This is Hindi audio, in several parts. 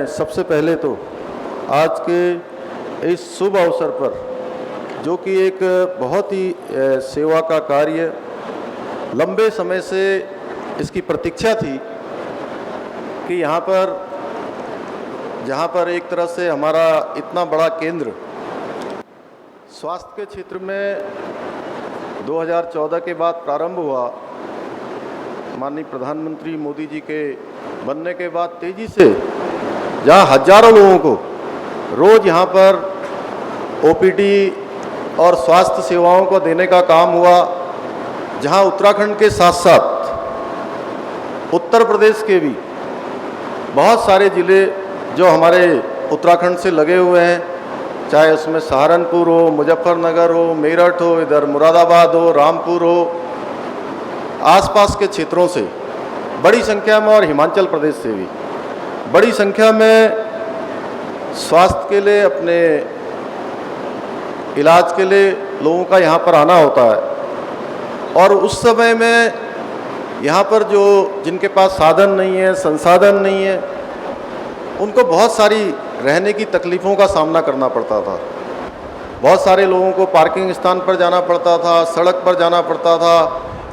मैं सबसे पहले तो आज के इस शुभ अवसर पर, जो कि एक बहुत ही सेवा का कार्य, लंबे समय से इसकी प्रतीक्षा थी कि जहाँ पर एक तरह से हमारा इतना बड़ा केंद्र स्वास्थ्य के क्षेत्र में 2014 के बाद प्रारंभ हुआ, माननीय प्रधानमंत्री मोदी जी के बनने के बाद तेजी से जहाँ हजारों लोगों को रोज यहाँ पर ओपीडी और स्वास्थ्य सेवाओं को देने का काम हुआ, जहाँ उत्तराखंड के साथ साथ उत्तर प्रदेश के भी बहुत सारे ज़िले जो हमारे उत्तराखंड से लगे हुए हैं, चाहे उसमें सहारनपुर हो, मुजफ्फरनगर हो, मेरठ हो, इधर मुरादाबाद हो, रामपुर हो, आसपास के क्षेत्रों से बड़ी संख्या में, और हिमाचल प्रदेश से भी बड़ी संख्या में स्वास्थ्य के लिए, अपने इलाज के लिए लोगों का यहाँ पर आना होता है। और उस समय में यहाँ पर जिनके पास साधन नहीं है, संसाधन नहीं है, उनको बहुत सारी रहने की तकलीफ़ों का सामना करना पड़ता था। बहुत सारे लोगों को पार्किंग स्थान पर जाना पड़ता था, सड़क पर जाना पड़ता था,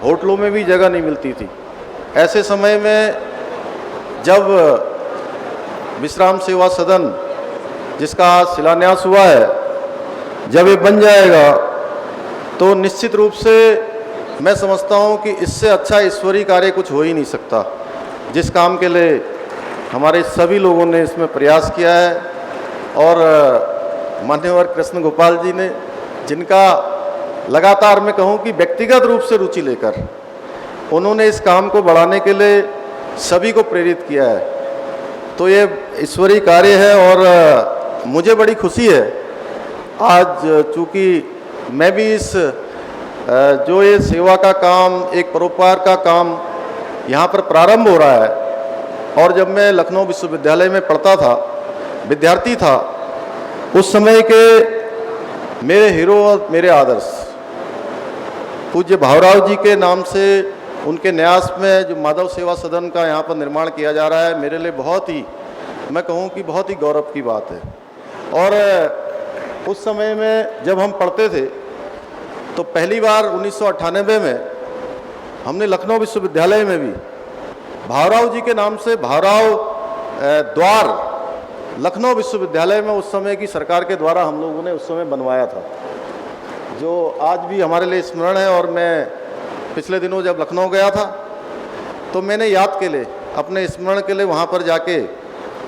होटलों में भी जगह नहीं मिलती थी। ऐसे समय में जब विश्राम सेवा सदन, जिसका आज शिलान्यास हुआ है, जब ये बन जाएगा तो निश्चित रूप से मैं समझता हूँ कि इससे अच्छा ईश्वरीय कार्य कुछ हो ही नहीं सकता, जिस काम के लिए हमारे सभी लोगों ने इसमें प्रयास किया है। और मान्यवर कृष्ण गोपाल जी ने, जिनका लगातार मैं कहूँ कि व्यक्तिगत रूप से रुचि लेकर उन्होंने इस काम को बढ़ाने के लिए सभी को प्रेरित किया है, तो ये ईश्वरीय कार्य है। और मुझे बड़ी खुशी है आज, चूँकि मैं भी इस जो ये सेवा का काम, एक परोपकार का काम यहाँ पर प्रारंभ हो रहा है, और जब मैं लखनऊ विश्वविद्यालय में पढ़ता था, विद्यार्थी था, उस समय के मेरे हीरो और मेरे आदर्श पूज्य भावराव जी के नाम से उनके न्यास में जो माधव सेवा सदन का यहाँ पर निर्माण किया जा रहा है, मेरे लिए बहुत ही, मैं कहूँ कि बहुत ही गौरव की बात है। और उस समय में जब हम पढ़ते थे तो पहली बार 1998 में हमने लखनऊ विश्वविद्यालय में भी भावराव जी के नाम से भावराव द्वार लखनऊ विश्वविद्यालय में उस समय की सरकार के द्वारा हम लोगों ने उस समय बनवाया था, जो आज भी हमारे लिए स्मरण है। और मैं पिछले दिनों जब लखनऊ गया था तो मैंने याद के लिए, अपने स्मरण के लिए वहाँ पर जाके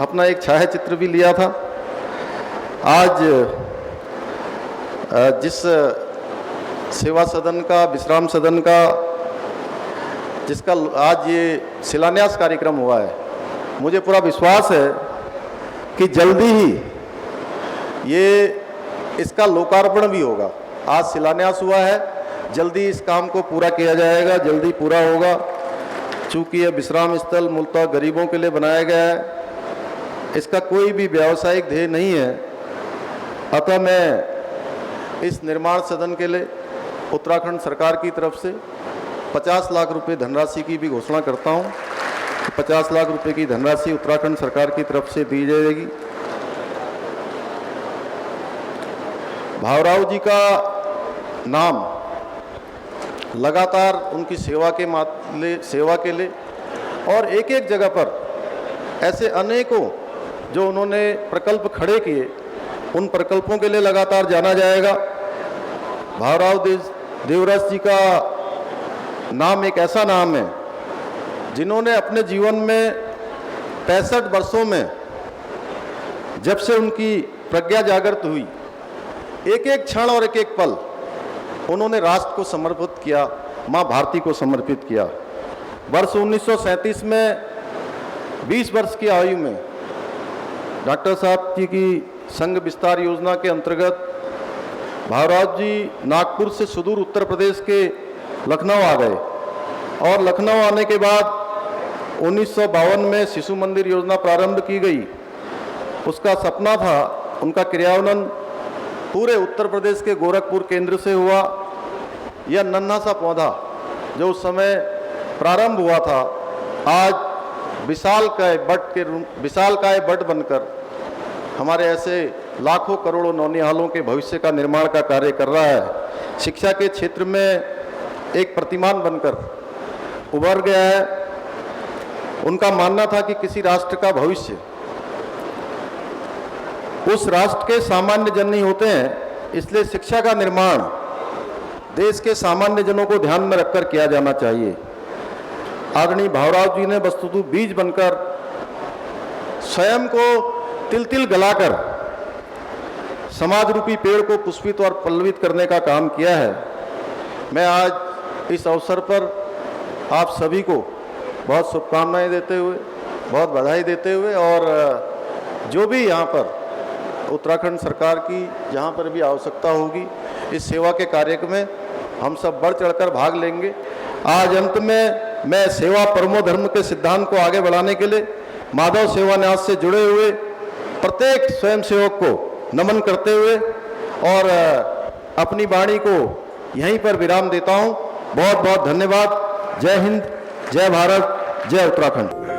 अपना एक छायाचित्र भी लिया था। आज जिस सेवा सदन का, विश्राम सदन का, जिसका आज ये शिलान्यास कार्यक्रम हुआ है, मुझे पूरा विश्वास है कि जल्दी ही इसका लोकार्पण भी होगा। आज शिलान्यास हुआ है, जल्दी इस काम को पूरा किया जाएगा, जल्दी पूरा होगा। चूँकि यह विश्राम स्थल मूलतः गरीबों के लिए बनाया गया है, इसका कोई भी व्यावसायिक ध्येय नहीं है। अतः मैं इस निर्माण सदन के लिए उत्तराखंड सरकार की तरफ से 50 लाख रुपए धनराशि की भी घोषणा करता हूँ। 50 लाख रुपए की धनराशि उत्तराखंड सरकार की तरफ से दी जाएगी। भावराव जी का नाम लगातार उनकी सेवा के लिए और एक एक जगह पर ऐसे अनेकों जो उन्होंने प्रकल्प खड़े किए, उन प्रकल्पों के लिए लगातार जाना जाएगा। भावराव देवरस जी का नाम एक ऐसा नाम है जिन्होंने अपने जीवन में 65 वर्षों में, जब से उनकी प्रज्ञा जागृत हुई, एक एक क्षण और एक एक पल उन्होंने राष्ट्र को समर्पित किया, माँ भारती को समर्पित किया। वर्ष 1937 में 20 वर्ष की आयु में डॉक्टर साहब जी की संघ विस्तार योजना के अंतर्गत भावराव जी नागपुर से सुदूर उत्तर प्रदेश के लखनऊ आ गए, और लखनऊ आने के बाद 1952 में शिशु मंदिर योजना प्रारंभ की गई। उसका सपना था, उनका क्रियान्वयन पूरे उत्तर प्रदेश के गोरखपुर केंद्र से हुआ। यह नन्हा सा पौधा जो उस समय प्रारंभ हुआ था, आज विशालकाय बट बनकर हमारे ऐसे लाखों करोड़ों नौनिहालों के भविष्य का निर्माण का कार्य कर रहा है। शिक्षा के क्षेत्र में एक प्रतिमान बनकर उभर गया है। उनका मानना था कि किसी राष्ट्र का भविष्य उस राष्ट्र के सामान्य जन नहीं होते हैं, इसलिए शिक्षा का निर्माण देश के सामान्य जनों को ध्यान में रखकर किया जाना चाहिए। आदरणीय भावराव जी ने वस्तुतः बीज बनकर स्वयं को तिल तिल गलाकर समाज रूपी पेड़ को पुष्पित और पल्लवित करने का काम किया है। मैं आज इस अवसर पर आप सभी को बहुत शुभकामनाएं देते हुए, बहुत बधाई देते हुए, और जो भी यहाँ पर उत्तराखंड सरकार की जहाँ पर भी आवश्यकता होगी इस सेवा के कार्य में हम सब बढ़ चढ़कर भाग लेंगे। आज अंत में मैं सेवा परमो धर्म के सिद्धांत को आगे बढ़ाने के लिए माधव सेवा न्यास से जुड़े हुए प्रत्येक स्वयंसेवक को नमन करते हुए और अपनी वाणी को यहीं पर विराम देता हूँ। बहुत बहुत धन्यवाद। जय हिंद, जय भारत, जय उत्तराखंड।